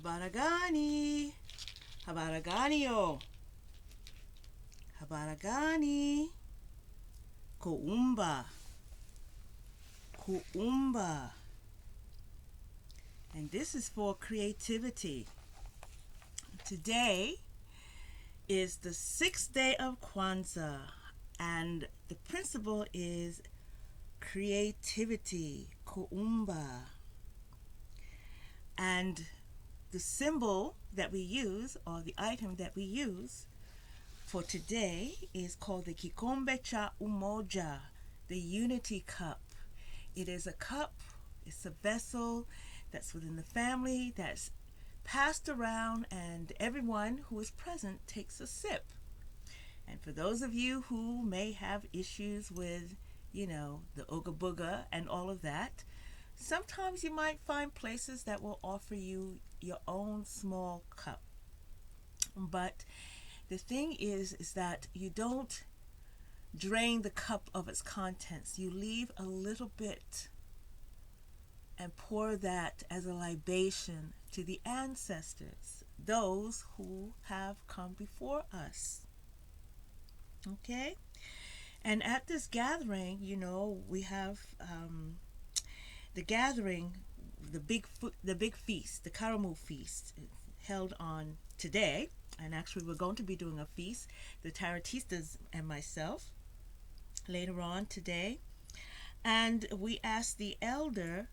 Habari Gani. Habari Gani yo. Habari Gani. Kuumba. Kuumba. And this is for creativity. Today is the 6th day of Kwanzaa, and the principle is creativity, Kuumba. And the symbol that we use, or the item that we use for today, is called the Kikombe cha Umoja, the Unity Cup. It is a cup, it's a vessel that's within the family, that's passed around, and everyone who is present takes a sip. And for those of you who may have issues with, the ooga booga and all of that, sometimes you might find places that will offer you your own small cup. But the thing is that you don't drain the cup of its contents. You leave a little bit and pour that as a libation to the ancestors, those who have come before us. Okay? And at this gathering, we have the gathering, the big feast, the Karamu feast, held on today. And actually, we're going to be doing a feast, the Taratistas and myself, later on today. And we asked the elder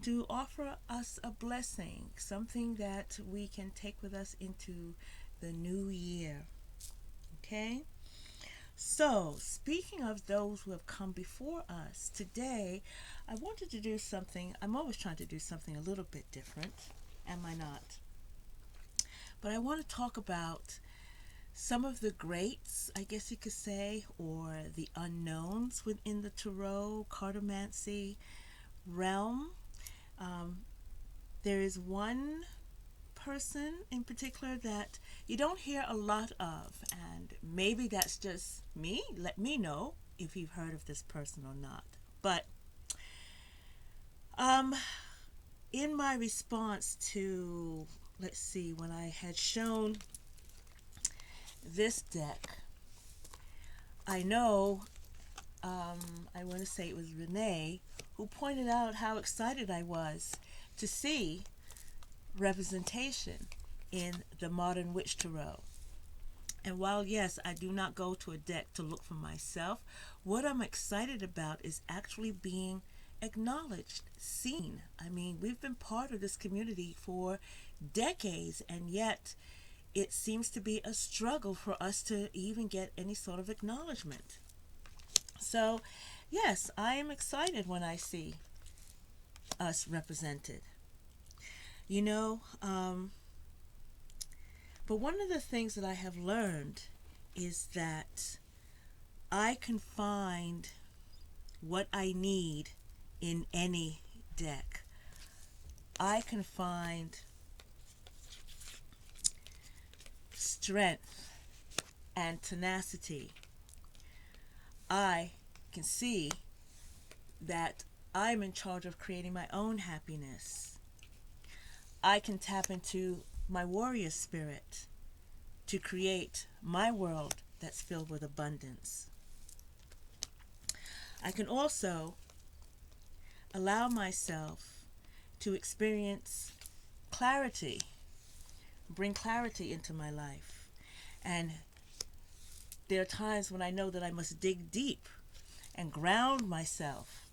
to offer us a blessing, something that we can take with us into the new year. Okay? So, speaking of those who have come before us, today I wanted to do something. I'm always trying to do something a little bit different, am I not? But I want to talk about some of the greats, I guess you could say, or the unknowns within the tarot, cartomancy realm. There is one person in particular that you don't hear a lot of, and maybe that's just me. Let me know if you've heard of this person or not. But in my response to, let's see, when I had shown this deck, I know, I want to say it was Renee who pointed out how excited I was to see representation in the Modern Witch Tarot. And while, yes, I do not go to a deck to look for myself, what I'm excited about is actually being acknowledged, seen. I mean, we've been part of this community for decades, and yet it seems to be a struggle for us to even get any sort of acknowledgement. So, yes, I am excited when I see us represented. But one of the things that I have learned is that I can find what I need in any deck. I can find strength and tenacity. I can see that I'm in charge of creating my own happiness. I can tap into my warrior spirit to create my world that's filled with abundance. I can also allow myself to experience clarity, bring clarity into my life. And there are times when I know that I must dig deep and ground myself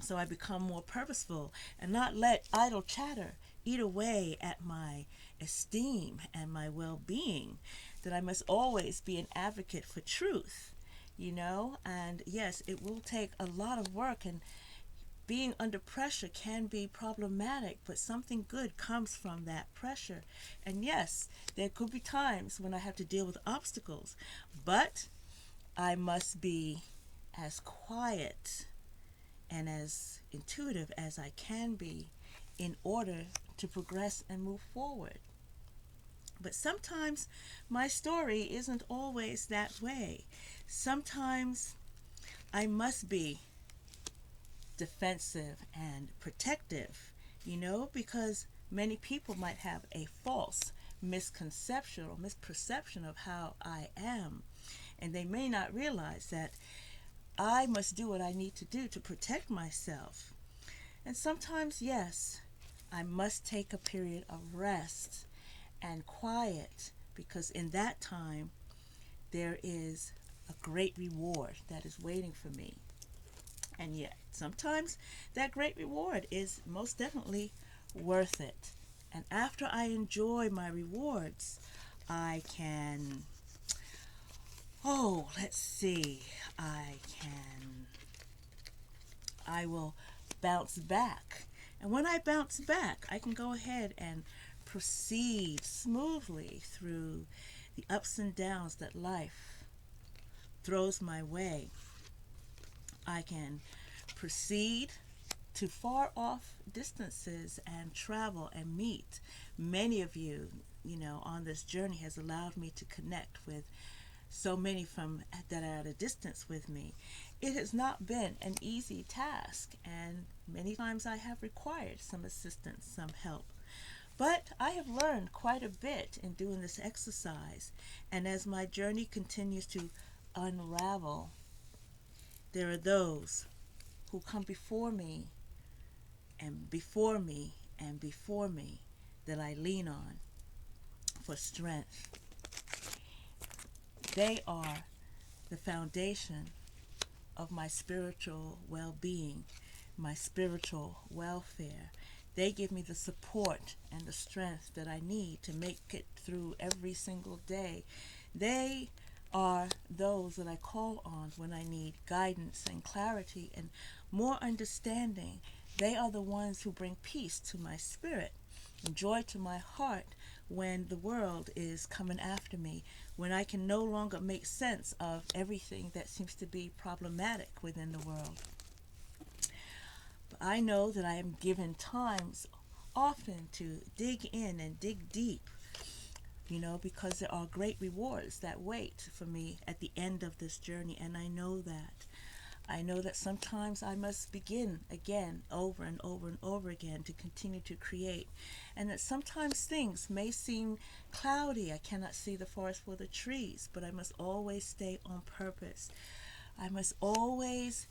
so I become more purposeful and not let idle chatter eat away at my esteem and my well-being, that I must always be an advocate for truth, and yes, it will take a lot of work, and being under pressure can be problematic, but something good comes from that pressure. And yes, there could be times when I have to deal with obstacles, but I must be as quiet and as intuitive as I can be in order to progress and move forward. But sometimes my story isn't always that way. Sometimes I must be defensive and protective, because many people might have a false misconception or misperception of how I am, and they may not realize that I must do what I need to do to protect myself. And sometimes, yes, I must take a period of rest and quiet, because in that time there is a great reward that is waiting for me. And yet, sometimes that great reward is most definitely worth it. And after I enjoy my rewards, I can, let's see, I will bounce back. And when I bounce back, I can go ahead and proceed smoothly through the ups and downs that life throws my way. I can proceed to far off distances and travel and meet many of you, on this journey has allowed me to connect with so many from that are at a distance with me. It has not been an easy task, and many times I have required some assistance, some help. But I have learned quite a bit in doing this exercise, and as my journey continues to unravel, there are those who come before me and before me and before me that I lean on for strength. They are the foundation of my spiritual well-being, my spiritual welfare. They give me the support and the strength that I need to make it through every single day. They are those that I call on when I need guidance and clarity and more understanding. They are the ones who bring peace to my spirit and joy to my heart when the world is coming after me, when I can no longer make sense of everything that seems to be problematic within the world. But I know that I am given times often to dig in and dig deep, because there are great rewards that wait for me at the end of this journey, and I know that. I know that sometimes I must begin again over and over and over again to continue to create, and that sometimes things may seem cloudy. I cannot see the forest for the trees, but I must always stay on purpose. I must always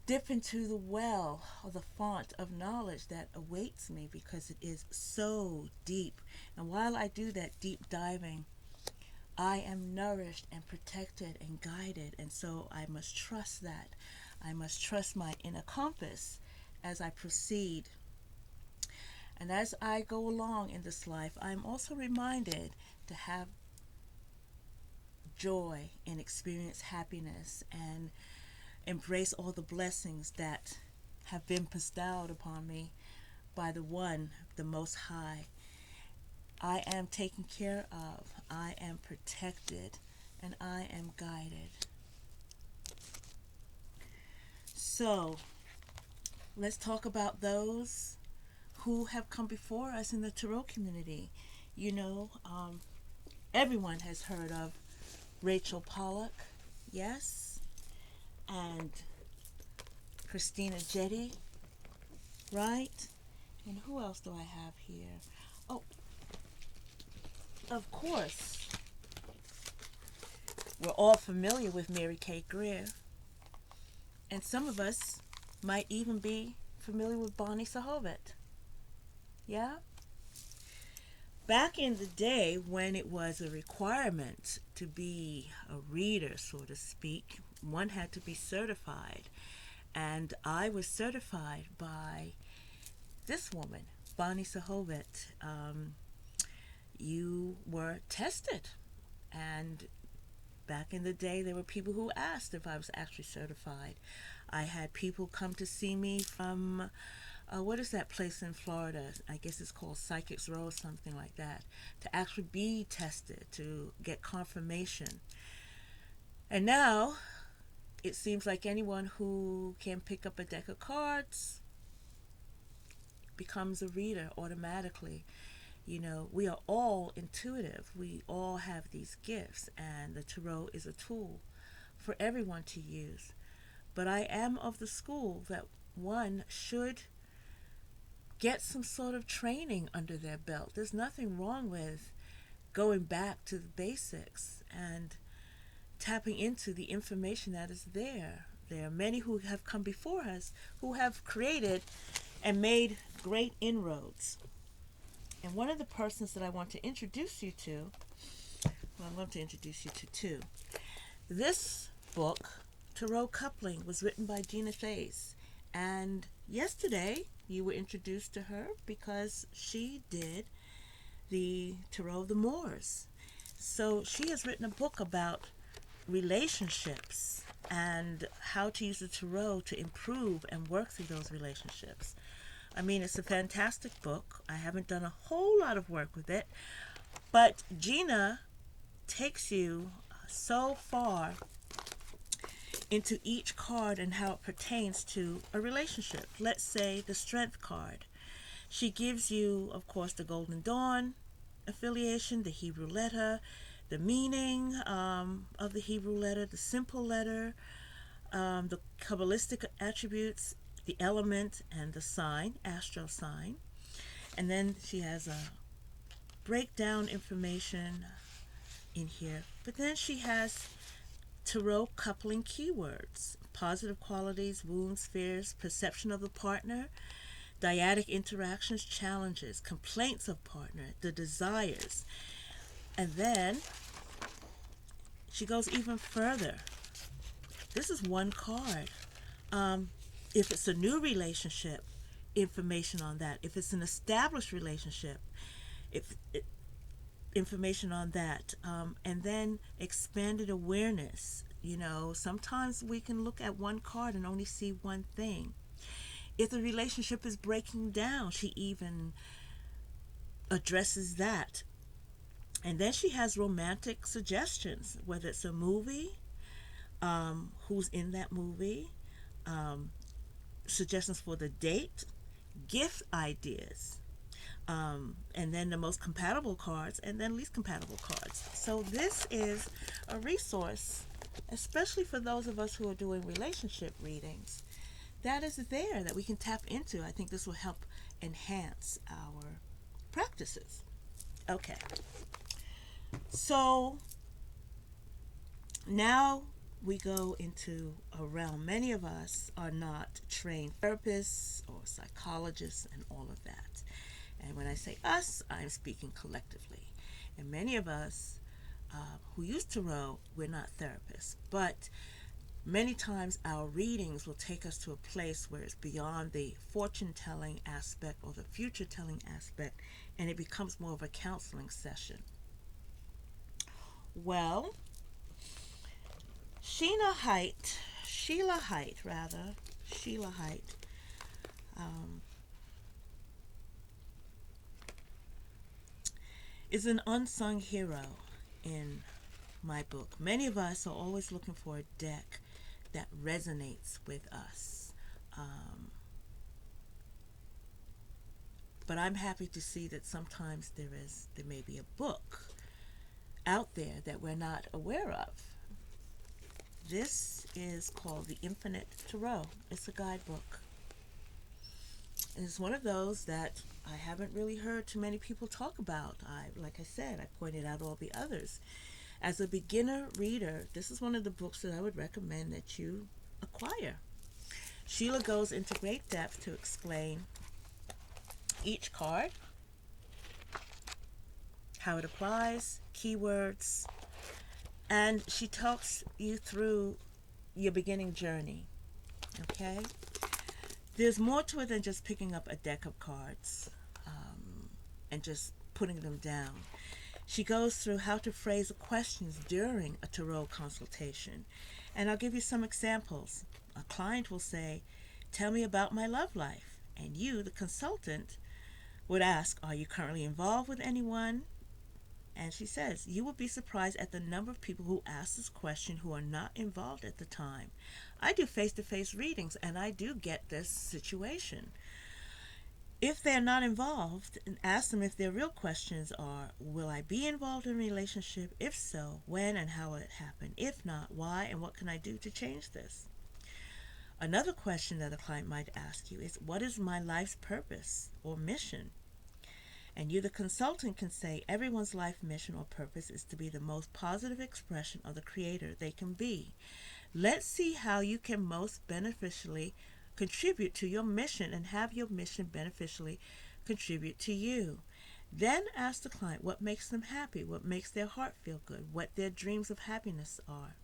dip into the well or the font of knowledge that awaits me, because it is so deep. And while I do that deep diving, I am nourished and protected and guided, and so I must trust that. I must trust my inner compass as I proceed. And as I go along in this life, I'm also reminded to have joy and experience happiness and embrace all the blessings that have been bestowed upon me by the One, the Most High. I am taken care of, I am protected, and I am guided. So, let's talk about those who have come before us in the Tarot community. Everyone has heard of Rachel Pollack, yes, and Christina Jetty, right? And who else do I have here? Oh, of course, we're all familiar with Mary Kay Greer, and some of us might even be familiar with Bonnie Sahovit. Yeah? Back in the day when it was a requirement to be a reader, so to speak, one had to be certified. And I was certified by this woman, Bonnie Sahovit. You were tested, and back in the day there were people who asked if I was actually certified. I had people come to see me from what is that place in Florida? I guess it's called Psychics Row or something like that, to actually be tested, to get confirmation. And now it seems like anyone who can pick up a deck of cards becomes a reader automatically. We are all intuitive. We all have these gifts, and the tarot is a tool for everyone to use. But I am of the school that one should get some sort of training under their belt. There's nothing wrong with going back to the basics and tapping into the information that is there. There are many who have come before us who have created and made great inroads. And one of the persons that I want to introduce you to, well, I'm going to introduce you to two. This book, Tarot Coupling, was written by Gina Theis. And yesterday, you were introduced to her because she did the Tarot of the Moors. So she has written a book about relationships and how to use the Tarot to improve and work through those relationships. I mean, it's a fantastic book. I haven't done a whole lot of work with it, but Gina takes you so far into each card and how it pertains to a relationship. Let's say the Strength card. She gives you, of course, the Golden Dawn affiliation, the Hebrew letter, the meaning of the Hebrew letter, the simple letter, the Kabbalistic attributes, the element, and the sign, astro sign. And then she has a breakdown information in here. But then she has Tarot coupling keywords: positive qualities, wounds, fears, perception of the partner, dyadic interactions, challenges, complaints of partner, the desires. And then she goes even further. This is one card. If it's a new relationship, information on that. If it's an established relationship, information on that. And then expanded awareness. You know, sometimes we can look at one card and only see one thing. If the relationship is breaking down, she even addresses that. And then she has romantic suggestions, whether it's a movie, who's in that movie, suggestions for the date, gift ideas, and then the most compatible cards, and then least compatible cards. So this is a resource, especially for those of us who are doing relationship readings, that is there that we can tap into. I think this will help enhance our practices. Okay. So now we go into a realm. Many of us are not trained therapists or psychologists and all of that. And when I say us, I'm speaking collectively. And many of us who use Tarot, we're not therapists. But many times our readings will take us to a place where it's beyond the fortune-telling aspect or the future-telling aspect, and it becomes more of a counseling session. Well, Sheila Haidt, is an unsung hero in my book. Many of us are always looking for a deck that resonates with us. But I'm happy to see that sometimes there may be a book out there that we're not aware of. This is called The Infinite Tarot. It's a guidebook. And it's one of those that I haven't really heard too many people talk about. Like I said, I pointed out all the others. As a beginner reader, this is one of the books that I would recommend that you acquire. Sheila goes into great depth to explain each card, how it applies, keywords, and she talks you through your beginning journey. Okay? There's more to it than just picking up a deck of cards and just putting them down. She goes through how to phrase questions during a tarot consultation. And I'll give you some examples. A client will say, "Tell me about my love life." And you, the consultant, would ask, "Are you currently involved with anyone?" And she says, "You will be surprised at the number of people who ask this question who are not involved at the time. I do face-to-face readings, and I do get this situation. If they're not involved, and ask them if their real questions are, will I be involved in a relationship? If so, when and how will it happen? If not, why and what can I do to change this?" Another question that a client might ask you is, what is my life's purpose or mission? And you, the consultant, can say everyone's life mission or purpose is to be the most positive expression of the creator they can be. Let's see how you can most beneficially contribute to your mission and have your mission beneficially contribute to you. Then ask the client what makes them happy, what makes their heart feel good, what their dreams of happiness are.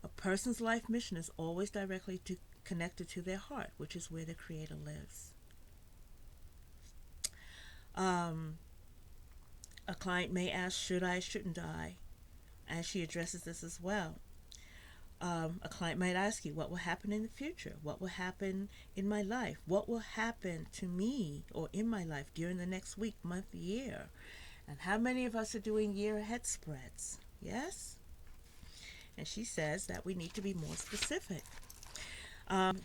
A person's life mission is always directly connected to their heart, which is where the creator lives. A client may ask, should I, shouldn't I? And she addresses this as well. A client might ask you, what will happen in the future? What will happen in my life? What will happen to me or in my life during the next week, month, year? And how many of us are doing year ahead spreads? Yes? And she says that we need to be more specific.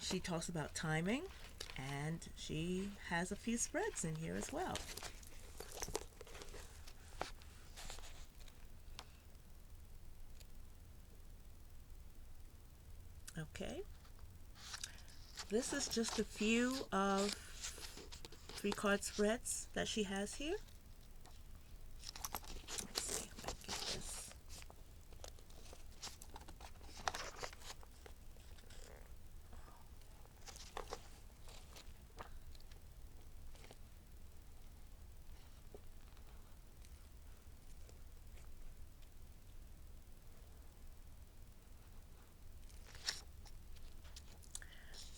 She talks about timing, and she has a few spreads in here as well. Okay. This is just a few of 3-card spreads that she has here. Let's see if I can get this.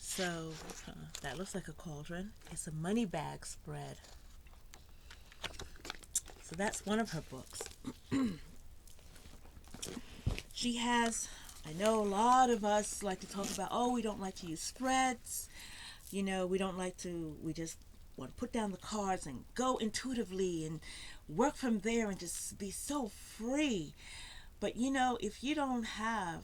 So that looks like a cauldron. It's a money bag spread. So that's one of her books. She has, I know a lot of us like to talk about, oh, we don't like to use spreads. You know, we just want to put down the cards and go intuitively and work from there and just be so free. But you know, if you don't have,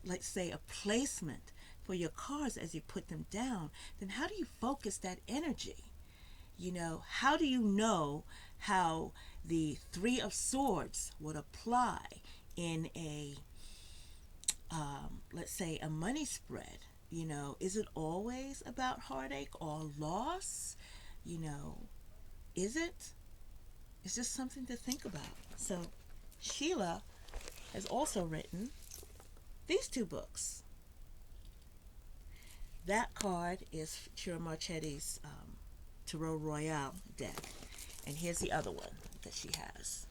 let's say, a placement for your cards as you put them down, then how do you focus that energy? You know, how do you know how the 3 of Swords would apply in a, let's say, a money spread? You know, is it always about heartache or loss? You know, is it? It's just something to think about. So Sheila has also written these 2 books. That card is Shira Marchetti's Tarot Royale deck. And here's the other one that she has.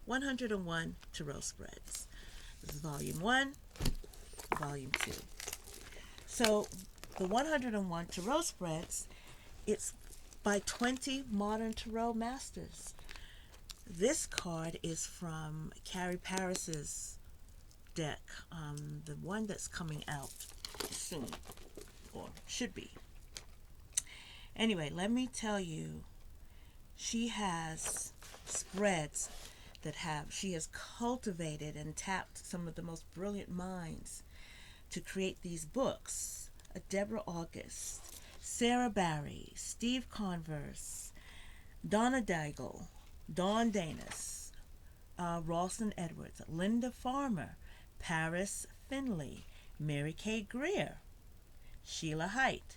101 Tarot Spreads. This is Volume 1, Volume 2. So the 101 Tarot Spreads, it's by 20 modern Tarot masters. This card is from Carrie Paris's deck, the one that's coming out soon, or should be. Anyway, let me tell you, she has spreads that she has cultivated and tapped some of the most brilliant minds to create these books. Deborah August, Sarah Barry, Steve Converse, Donna Daigle, Dawn Danis, Ralston Edwards, Linda Farmer, Paris Finley, Mary Kay Greer, Sheila Haidt,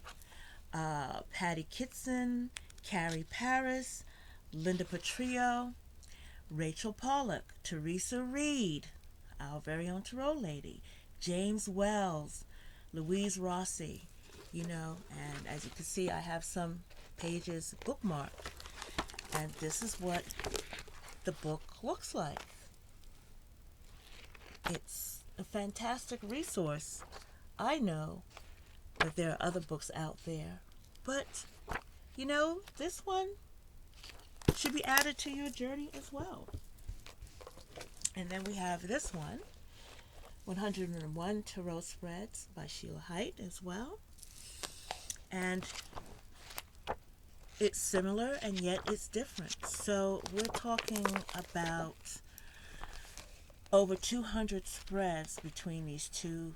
Patty Kitson, Carrie Paris, Linda Petrillo, Rachel Pollack, Teresa Reed, our very own Tarot lady, James Wells, Louise Rossi, you know, and as you can see, I have some pages bookmarked, and this is what the book looks like. It's a fantastic resource. I know that there are other books out there, but you know, this one should be added to your journey as well. And then we have this one, 101 Tarot Spreads by Sheila Haidt as well. And it's similar and yet it's different. So we're talking about over 200 spreads between these two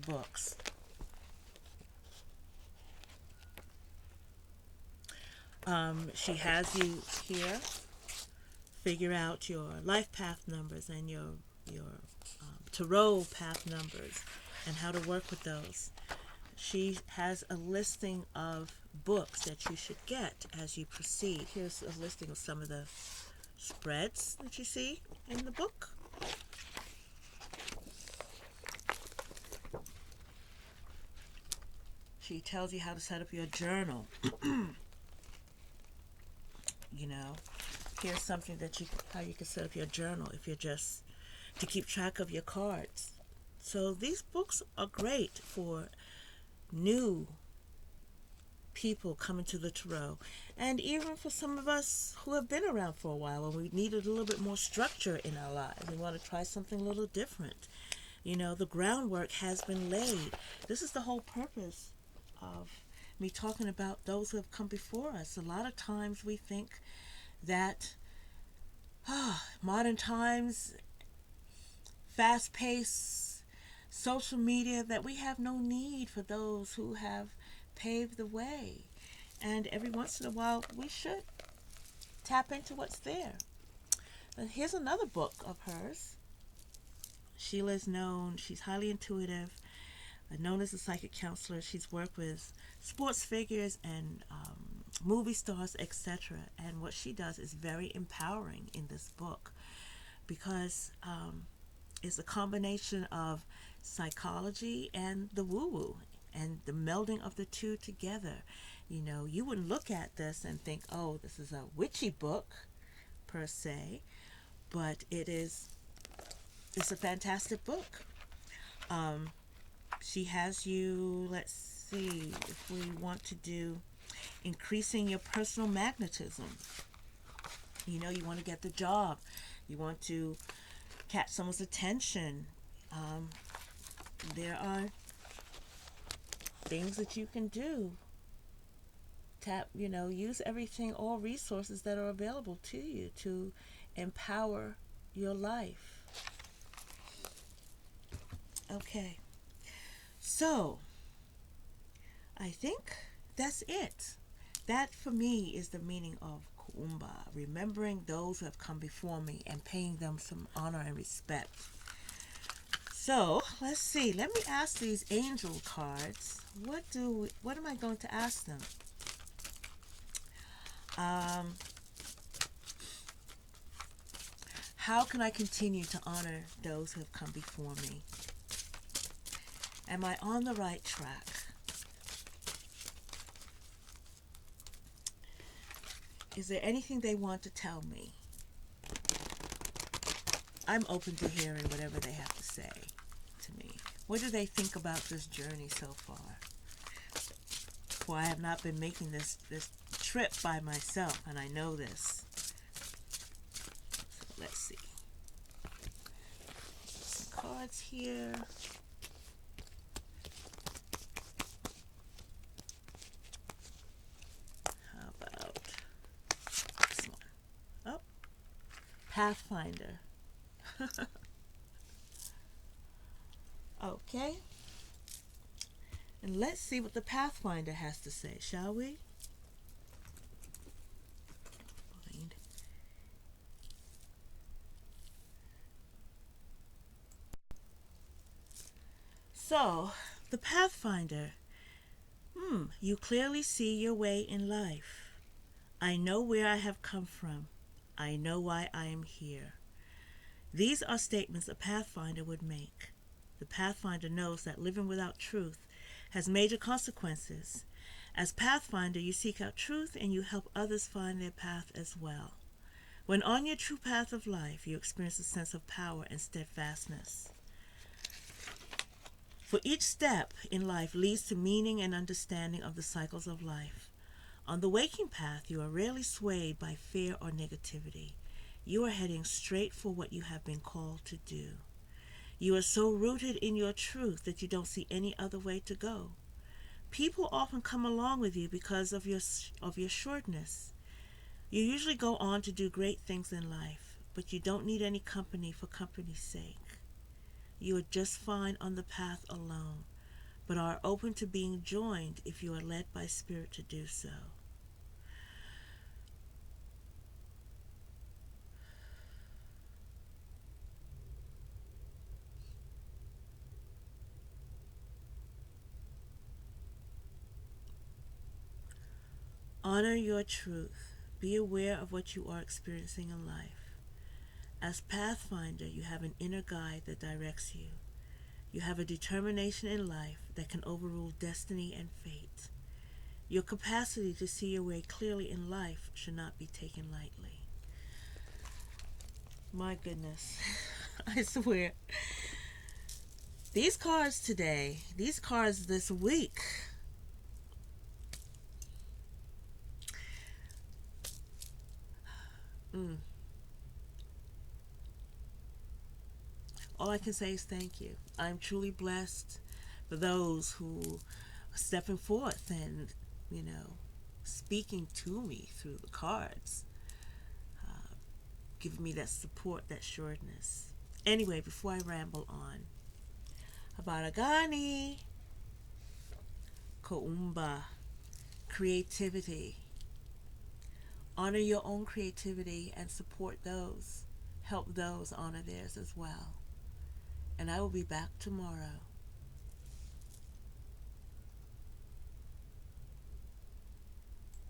books. She has you here figure out your life path numbers and your your tarot path numbers and how to work with those. She has a listing of books that you should get as you proceed. Here's a listing of some of the spreads that you see in the book. She tells you how to set up your journal. You know, here's something that how you can set up your journal if you're just to keep track of your cards. So these books are great for new people coming to the tarot, and even for some of us who have been around for a while and we needed a little bit more structure in our lives. We want to try something a little different. You know, the groundwork has been laid. This is the whole purpose of me talking about those who have come before us. A lot of times we think that modern times, fast-paced social media, that we have no need for those who have paved the way. And every once in a while, we should tap into what's there. And here's another book of hers. Sheila is known, she's highly intuitive, known as a psychic counselor. She's worked with sports figures and movie stars, etc. And what she does is very empowering in this book because it's a combination of psychology and the woo-woo and the melding of the two together. You know, you wouldn't look at this and think, oh, this is a witchy book per se, but it's a fantastic book. She has you, let's see, if we want to do increasing your personal magnetism. You know, you want to get the job. You want to catch someone's attention. There are things that you can do. Use everything, all resources that are available to you to empower your life. Okay. So, I think that's it. That for me is the meaning of Kuumba, remembering those who have come before me and paying them some honor and respect. So, let's see. Let me ask these angel cards. What am I going to ask them? How can I continue to honor those who have come before me? Am I on the right track? Is there anything they want to tell me? I'm open to hearing whatever they have to say to me. What do they think about this journey so far? For I have not been making this trip by myself, and I know this. So let's see. Some cards here. How about this one? Oh, Pathfinder. Okay. And let's see what the Pathfinder has to say, shall we? Find. So, the Pathfinder. You clearly see your way in life. I know where I have come from. I know why I am here. These are statements a Pathfinder would make. The Pathfinder knows that living without truth has major consequences. As Pathfinder, you seek out truth and you help others find their path as well. When on your true path of life, you experience a sense of power and steadfastness. For each step in life leads to meaning and understanding of the cycles of life. On the waking path, you are rarely swayed by fear or negativity. You are heading straight for what you have been called to do. You are so rooted in your truth that you don't see any other way to go. People often come along with you because of your shortness. You usually go on to do great things in life, but you don't need any company for company's sake. You are just fine on the path alone, but are open to being joined if you are led by Spirit to do so. Honor your truth. Be aware of what you are experiencing in life. As Pathfinder, you have an inner guide that directs you. You have a determination in life that can overrule destiny and fate. Your capacity to see your way clearly in life should not be taken lightly. My goodness, I swear. These cards today, these cards this week, mm, all I can say is thank you. I'm truly blessed for those who are stepping forth and, you know, speaking to me through the cards, giving me that support, that sureness. Anyway, before I ramble on, Habari Gani, Kuumba, creativity. Honor your own creativity and support those. Help those honor theirs as well. And I will be back tomorrow.